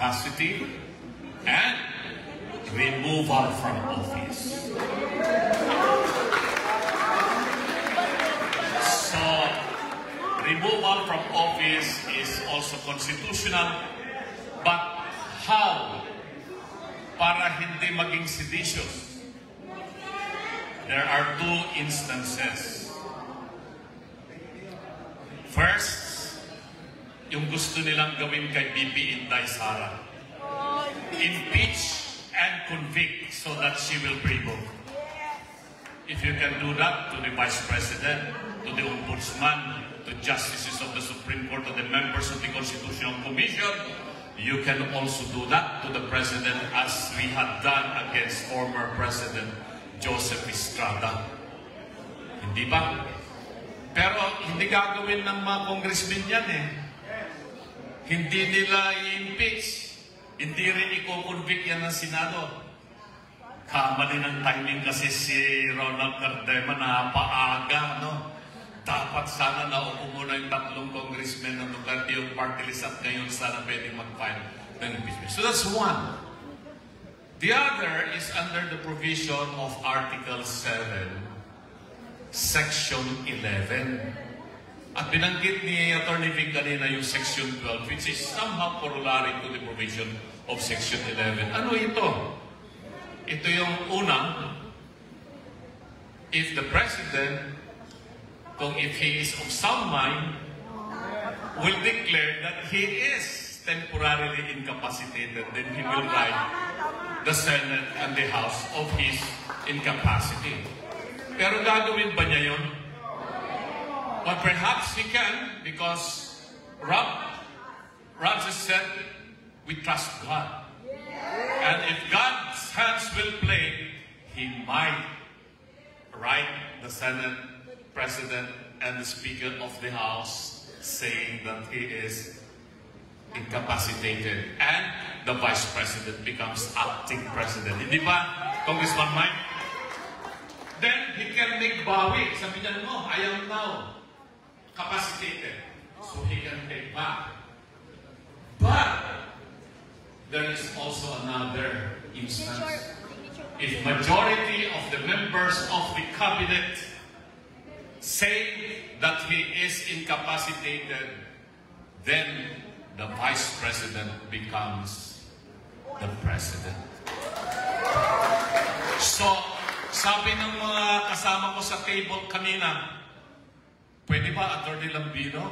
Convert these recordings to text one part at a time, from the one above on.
incapacity and removal from office. So, removal from office is also constitutional, but how? Para hindi maging seditious, there are two instances. First, yung gusto nilang gawin kay BP Inday Sara. Impeach and convict so that she will be removed. If you can do that to the Vice President, to the Ombudsman, to Justices of the Supreme Court, to the members of the Constitutional Commission, you can also do that to the President as we had done against former President Joseph Estrada. Hindi ba? Pero hindi gagawin ng mga congressmen yan eh. Hindi nila i-impeach. Hindi rin i-convict yan ng Senado. Kamali ng timing kasi si Ronald Cardema napaaga, no? Dapat sana naupo muna yung tatlong congressmen ng Duterte yung party list at ngayon sana pwedeng mag-file ng impeachment. So that's one. The other is under the provision of Article 7, Section 11. At binanggit ni Atty. Vic kanina yung Section 12, which is somehow corollary to the provision of Section 11. Ano ito? Ito yung unang, if the President, kung if he is of sound mind, will declare that he is temporarily incapacitated, then he will write the Senate and the House of his incapacity. Pero gagawin ba niya yun? But perhaps he can, because Rob just said, we trust God. And if God's hands will play, he might write the Senate President and the Speaker of the House saying that he is incapacitated and the Vice President becomes acting President. Hindi ba, Congressman Mike? Then he can make bawi. Sabi niya, no, I am now capacitated. So he can take back. But there is also another instance. If majority of the members of the cabinet say that he is incapacitated, then the Vice President becomes the President. So, sabi ng mga kasama ko sa table kanina, pwede ba, Atty. Lambino,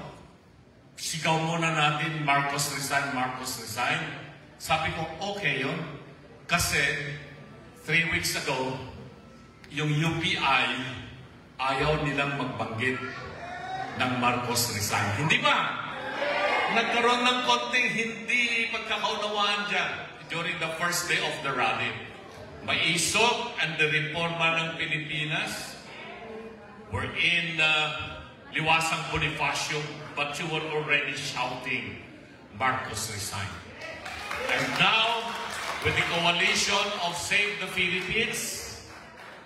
sigaw muna natin, Marcos resign, Marcos resign. Sabi ko, okay yun. Kasi, 3 weeks ago, yung UPI, ayaw nilang magbanggit ng Marcos resign. Hindi ba? Nagkaroon ng konting hindi pagkakaunawaan dyan during the first day of the rally. Maisog and the reforma ng Pilipinas were in Liwasang Bonifacio, but you were already shouting, Marcos resign. And now, with the coalition of Save the Philippines,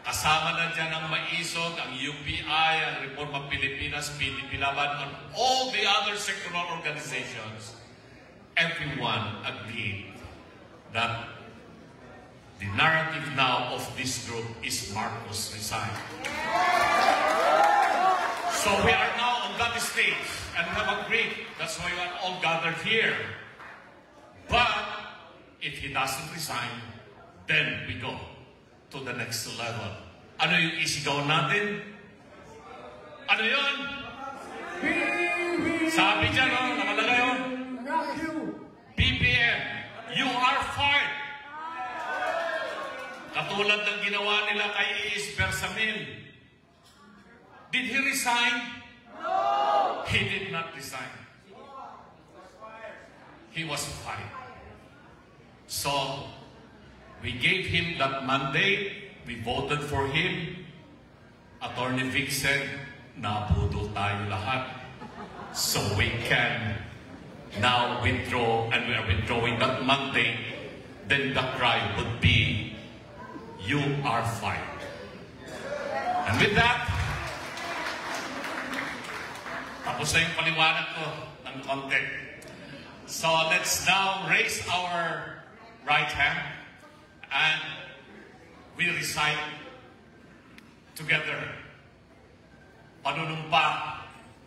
kasama na dyan ang Maisog, ang UPI, ang Reforma Pilipinas, PDP Laban, and all the other sectoral organizations, everyone agreed that the narrative now of this group is Marcos resign. So we are now on that stage, and we have agreed. That's why we are all gathered here. But if he doesn't resign, then we go to the next level. Ano yung isigaw natin? Ano yun? Sabi dyan, no? Nakalagay yun. BBM, you are fired. Katulad ng ginawa nila kay Iis Bersamin. Did he resign? No! He did not resign. He was fired. So, we gave him that mandate. We voted for him. Atty. Vic said, nabudol tayo lahat. So we can now withdraw, and we are withdrawing that mandate. Then the cry would be, you are fired. And with that, tapos na yung paliwanag ko ng konti. So let's now raise our right hand and we recite together. Panunumpa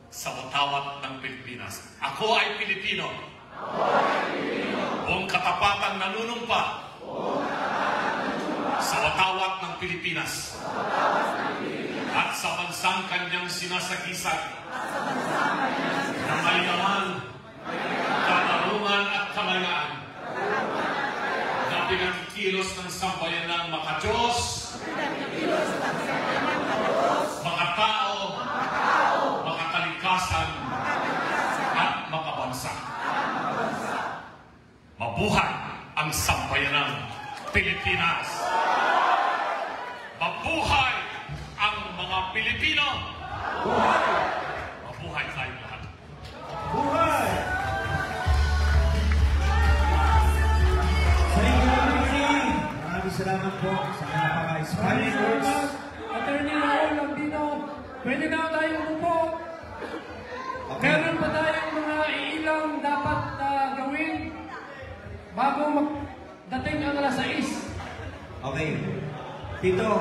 sa watawat ng Pilipinas. Ako ay Pilipino. Buong katapatan nanunumpa sa watawat ng Pilipinas. At sa bansang kanyang sinasagisag na may yaman, katarungan at kalayaan na pinagkilos ng sambayanang makadiyos, makatao, makakalikasan, at makabansa. Mabuhay ang sambayanang Pilipinas! Mabuhay ang mga Pilipino! Mabuhay tayong lahat! Buhay! Sa inyo, maraming salamat po sa napaka-inspiring words. Attorney Raul Lambino, pwede na tayong umupo. Meron pa tayong mga ilang dapat gawin bago dating ang alas 6. Okay. Tito,